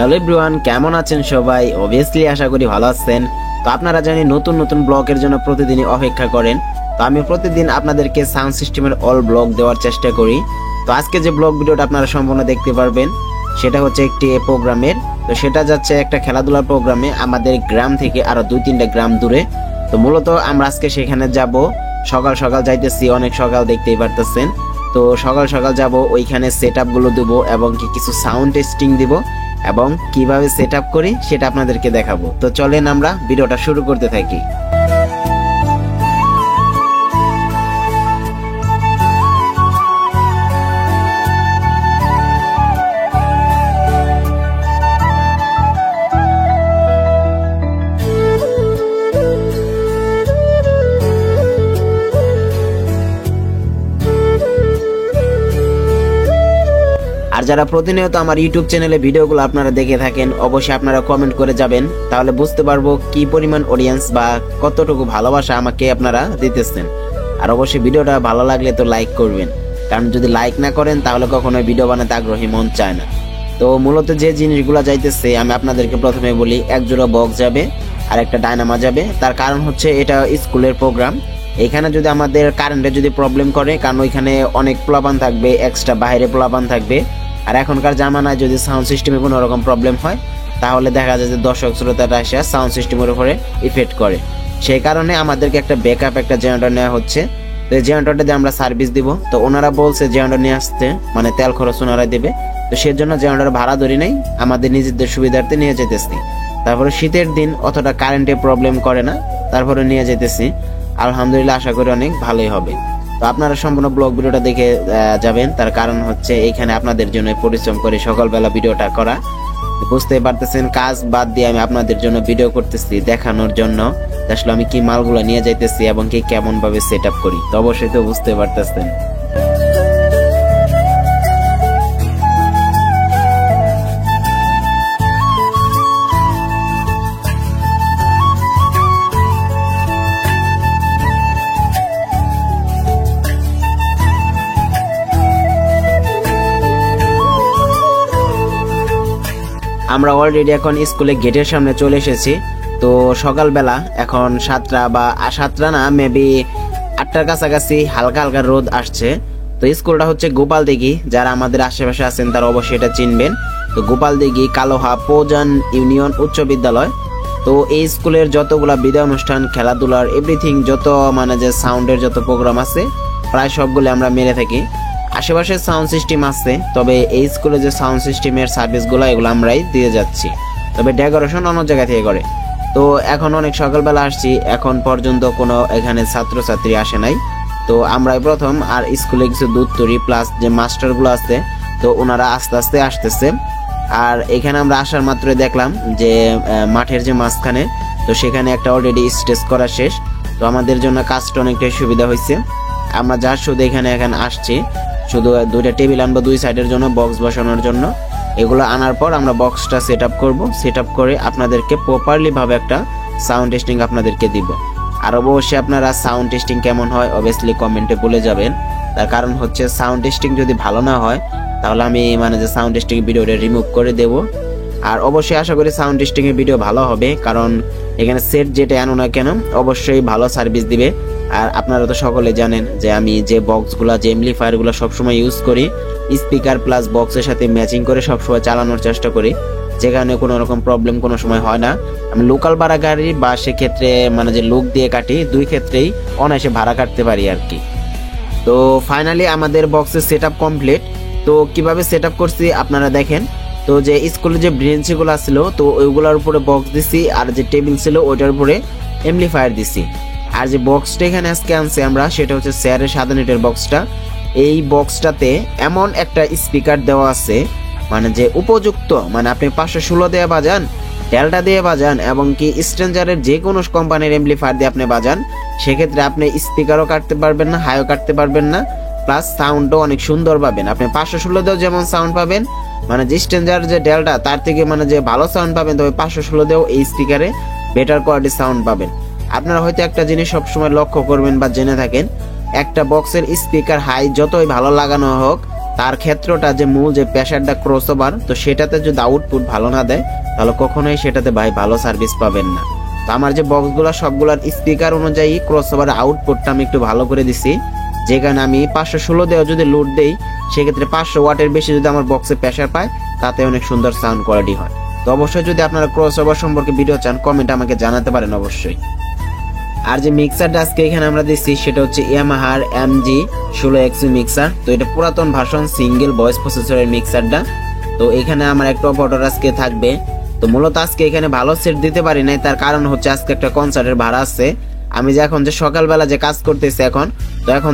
Hello everyone, কেমন আছেন সবাই? অবভিয়াসলি আশা করি ভালো আছেন। তো আপনারা জানি নতুন নতুন ব্লগের জন্য প্রতিদিনই অপেক্ষা করেন। তো আমি প্রতিদিন আপনাদেরকে সাউন্ড সিস্টেমের অল ব্লগ দেওয়ার চেষ্টা করি। তো আজকে যে ব্লগ ভিডিওটা আপনারা সম্পূর্ণ দেখতে পারবেন সেটা হচ্ছে একটি প্রোগ্রামের। তো সেটা যাচ্ছে একটা খেলাধুলার প্রোগ্রামে আমাদের গ্রাম থেকে আরো 2-3টা গ্রাম দূরে। তো মূলত আমরা আজকে সেখানে যাব। সকাল সকাল যাইতেছি, অনেক সকাল, দেখতেই পারতেছেন। তো সকাল সকাল যাব, ওইখানে সেট আপ গুলো দেবো এবং কিছু সাউন্ড টেস্টিং দিব এবং কিভাবে সেট আপ করি সেটা আপনাদেরকে দেখাবো। তো চলেন আমরা ভিডিওটা শুরু করতে থাকি। আর যারা প্রতিনিয়ত আমার ইউটিউব চ্যানেলে ভিডিওগুলো আপনারা দেখে থাকেন, অবশ্যই আপনারা কমেন্ট করে যাবেন, তাহলে বুঝতে পারবো কি পরিমাণ অডিয়েন্স বা কতটুকু ভালোবাসা আমাকে আপনারা দিতেছেন। আর অবশ্যই ভিডিওটা ভালো লাগলে তো লাইক করবেন, কারণ যদি লাইক না করেন তাহলে কখনো ভিডিও বানাতে আগ্রহী মন চায় না। তো মূলত যে জিনিসগুলো যাইতেছে আমি আপনাদেরকে প্রথমে বলি, এক জোড়া বক্স যাবে আর একটা ডায়নামা যাবে। তার কারণ হচ্ছে এটা স্কুলের প্রোগ্রাম। এখানে যদি আমাদের কারেন্টে যদি প্রবলেম করে, কারণ ওইখানে অনেক প্লাবান থাকবে, এক্সট্রা বাইরে প্লাবান থাকবে। আর এখনকার জামানায় যদি সাউন্ড সিস্টেমে কোনো রকম প্রবলেম হয় তাহলে দেখা যায় যে দর্শক শ্রোতারা এসে সাউন্ড সিস্টেমের উপরে ইফেক্ট করে। সেই কারণে আমাদেরকে একটা ব্যাকআপ একটা জেনারেটর নেওয়া হচ্ছে। তো এই জেনারেটরটা দিয়ে আমরা সার্ভিস দিব। তো ওনারা বলছে জেনারেটর নিয়ে আসতে, মানে তেল খরচ ওনারা দেবে। তো সেজন্য জেনারেটর ভাড়া ধরি নাই, আমাদের নিজেদের সুবিধার্থে নিয়ে যেতেছি। তারপরে শীতের দিন অতটা কারেন্টে প্রবলেম করে না, তারপরে নিয়ে যেতেছি। আলহামদুলিল্লাহ, আশা করি অনেক ভালোই হবে। তো আপনারা সম্পূর্ণ ব্লগ ভিডিওটা দেখে যাবেন। তার কারণ হচ্ছে এইখানে আপনাদের জন্য পরিশ্রম করে সকালবেলা ভিডিওটা করা। বুঝতে পারতেছেন, কাজ বাদ দিয়ে আমি আপনাদের জন্য ভিডিও করতেছি দেখানোর জন্য আসলে আমি কি মালগুলো নিয়ে যাইতেছি এবং কি কেমন ভাবে সেট আপ করি। তো অবশ্যই তো বুঝতে পারতেছেন। আমরা অলরেডি এখন স্কুলে গেটের সামনে চলে এসেছি। তো সকালবেলা এখন 7টা বা 7টা না, মেবি 8টার কাছাকাছি হালকা হালকা রোদ আসছে। তো স্কুলটা হচ্ছে গোপালদিঘি, যারা আমাদের আশেপাশে আছেন তারা অবশ্যই এটা চিনবেন। তো গোপালদিঘি কালোহা পৌজান ইউনিয়ন উচ্চ বিদ্যালয়। তো এই স্কুলের যতগুলা বিদায় অনুষ্ঠান, খেলাধুলার এভরিথিং, যত মানে যে সাউন্ডের যত প্রোগ্রাম আছে প্রায় সবগুলো আমরা মেরে থাকি। আশেপাশে সাউন্ড সিস্টেম আছে, তবে এই স্কুলে যে সাউন্ড সিস্টেমের সার্ভিসগুলো এগুলো আমরাই দিয়ে যাচ্ছি, তবে ডেকোরেশন অন্য জায়গা থেকে করে। তো এখন অনেক সকালবেলা আসছি, এখন পর্যন্ত কোনো এখানে ছাত্রছাত্রী আসে নাই। তো আমরাই প্রথম। আর স্কুলে কিছু দুধ তৈরি প্লাস যে মাস্টারগুলো আছে, তো ওনারা আস্তে আস্তে আসতেছে। আর এখানে আমরা আসার মাত্রই দেখলাম যে মাঠের যে মাঝখানে, তো সেখানে একটা অলরেডি স্টেজ করা শেষ। তো আমাদের জন্য কাজটা অনেকটাই সুবিধা হয়েছে। আমরা যা শুধু এখানে আসছি, শুধু 2টা টেবিল আনবো 2 সাইডের জন্য, বক্স বসানোর জন্য। এগুলো আনার পর আমরা বক্সটা সেট আপ করবো। সেট আপ করে আপনাদেরকে প্রপারলি ভাবে একটা সাউন্ড টেস্টিং আপনাদেরকে দিব। আর অবশ্যই আপনারা সাউন্ড টেস্টিং কেমন হয় অবভিয়াসলি কমেন্টে বলে যাবেন। তার কারণ হচ্ছে সাউন্ড টেস্টিং যদি ভালো না হয় তাহলে আমি মানে যে সাউন্ড টেস্টিং ভিডিওটা রিমুভ করে দেব। আর অবশ্যই আশা করি সাউন্ড টেস্টিং এর ভিডিও ভালো হবে, কারণ এখানে সেট যেটা আনো না কেন অবশ্যই ভালো সার্ভিস দিবে। আর আপনারা তো সকলে জানেন যে আমি যে বক্সগুলা, যে এমপ্লিফায়ারগুলো সবসময় ইউজ করি, স্পিকার প্লাস বক্সের সাথে ম্যাচিং করে সবসময় চালানোর চেষ্টা করি, যেখানে কোনো রকম প্রবলেম কোনো সময় হয় না। আমি লোকাল ভাড়া গাড়ি বা সেক্ষেত্রে মানে যে লোক দিয়ে কাটি, 2 ক্ষেত্রেই অনায়াসে ভাড়া কাটতে পারি আর কি। তো ফাইনালি আমাদের বক্সের সেট আপ কমপ্লিট। তো কিভাবে সেট আপ করছি আপনারা দেখেন। তো যে স্কুলে যে ব্রেঞ্চগুলো ছিল, তো ওইগুলোর উপরে বক্স দিছি, আর যে টেবিল ছিল ওইটার উপরে এমপ্লিফায়ার দিছি। আর যে বক্সটা এখানে আজকে আনছি আমরা, সেটা হচ্ছে স্যারের 7 ইউনিটের বক্সটা। এই বক্সটাতে এমন একটা স্পিকার দেওয়া আছে, মানে যে উপযুক্ত, মানে আপনি 516 দিয়ে বাজান, ডেল্টা দিয়ে বাজান এবং কি স্ট্রেঞ্জারের যে কোনো কোম্পানির এমপ্লিফায়ার দিয়ে আপনি বাজান, সেক্ষেত্রে আপনি স্পিকারও কাটতে পারবেন না, হাইও কাটতে পারবেন না, প্লাস সাউন্ডও অনেক সুন্দর পাবেন। আপনি 516 দিয়েও যেমন সাউন্ড পাবেন, মানে যে স্ট্রেঞ্জার যে ডেল্টা তার থেকে মানে যে ভালো সাউন্ড পাবেন, তবে 516 দিয়েও এই স্পিকারে বেটার কোয়ালিটির সাউন্ড পাবেন। আপনারা হয়তো একটা জিনিস সবসময় লক্ষ্য করবেন বা জেনে থাকেন, একটা বক্সের স্পিকার হাই যতই ভালো লাগানো হোক, তার ক্ষেত্রটা যে মূল যে প্রেসারটা ক্রসওভার, তো সেটাতে যদি আউটপুট ভালো না দেয় তাহলে কখনোই সেটাতে ভাই ভালো সার্ভিস পাবেন না। তো আমার যে বক্সগুলো সবগুলোর স্পিকার অনুযায়ী ক্রসওভার আউটপুটটা আমি একটু ভালো করে দিছি, যেখানে আমি 516 দেওয়া যদি লোড দেই সেক্ষেত্রে 500 ওয়াটের বেশি যদি আমার বক্সে প্রেসার পায় তাতে অনেক সুন্দর সাউন্ড কোয়ালিটি হয়। তো অবশ্যই যদি আপনারা ক্রসওভার সম্পর্কে ভিডিও চান কমেন্ট আমাকে জানাতে পারেন অবশ্যই। আর যে মিক্সারটা আজকে এখানে আমরা দিচ্ছি সেটা হচ্ছে ইয়ামাহার MG16X মিক্সার। তো এটা পুরাতন ভার্সন সিঙ্গেল ভয়েস প্রসেসরের মিক্সারটা। তো এখানে আমার একটা অপারেটর আজকে থাকবে। তো মূলত আজকে এখানে ভালো সেট দিতে পারি নাই, তার কারণ হচ্ছে আজকে একটা কনসার্টের ভাড়া আছে। আমি যে এখন যে সকালবেলা যে কাজ করতেছি এখন, তো এখন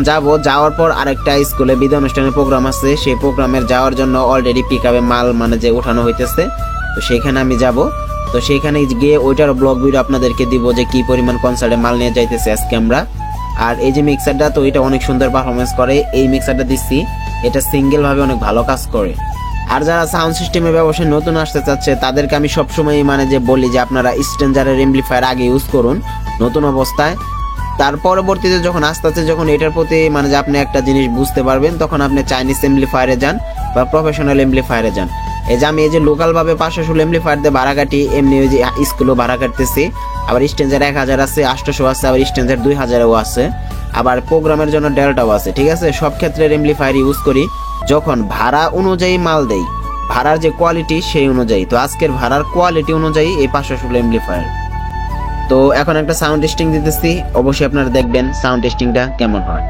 যাওয়ার পর আরেকটা স্কুলে বিদায় অনুষ্ঠানের প্রোগ্রাম আছে, সেই প্রোগ্রামের যাওয়ার জন্য অলরেডি পিক আপে মাল মানে যে উঠানো হইতেছে, তো সেইখানে আমি যাব। তো সেইখানে গিয়ে ওইটার ব্লগ ভিডিও আপনাদেরকে দিব যে কি পরিমাণ কনসার্টে মাল নিয়ে যাইতেছে আজকে আমরা। আর এই যে মিক্সারটা, তো এটা অনেক সুন্দর পারফরমেন্স করে। এই মিক্সারটা দিচ্ছি, এটা সিঙ্গেল ভাবে অনেক ভালো কাজ করে। আর যারা সাউন্ড সিস্টেমের ব্যবসায় নতুন আসতে চাচ্ছে তাদেরকে আমি সবসময় মানে যে বলি যে আপনারা স্ট্যান্ডার্ডের এমপ্লিফায়ার আগে ইউজ করুন নতুন অবস্থায়। তার পরবর্তীতে যখন আস্তে আস্তে যখন এটার প্রতি মানে যে আপনি একটা জিনিস বুঝতে পারবেন তখন আপনি চাইনিজ এমপ্লিফায়ারে যান বা প্রফেশনাল এমপ্লিফায়ারে যান। এই যে আমি এই যে লোকাল ভাবে 516 এমপ্লিফায়ার দিয়ে ভাড়া কাটি, এমনি ওই যে স্কুলও ভাড়া কাটতেছি। আবার স্ট্যান্ডার্ড 1000 আছে, 800 আছে, আবার স্ট্যান্ডার্ড 2000ও আছে, আবার প্রোগ্রামের জন্য ডেল্টাও আছে। ঠিক আছে, সব ক্ষেত্রে এমপ্লিফায়ার ইউজ করি যখন ভাড়া অনুযায়ী মাল দেই, ভাড়ার যে কোয়ালিটি সেই অনুযায়ী। তো আজকের ভাড়ার কোয়ালিটি অনুযায়ী এই 516 এমপ্লিফায়ার। তো এখন একটা সাউন্ড টেস্টিং দিতেছি, অবশ্যই আপনারা দেখবেন সাউন্ড টেস্টিংটা কেমন হয়।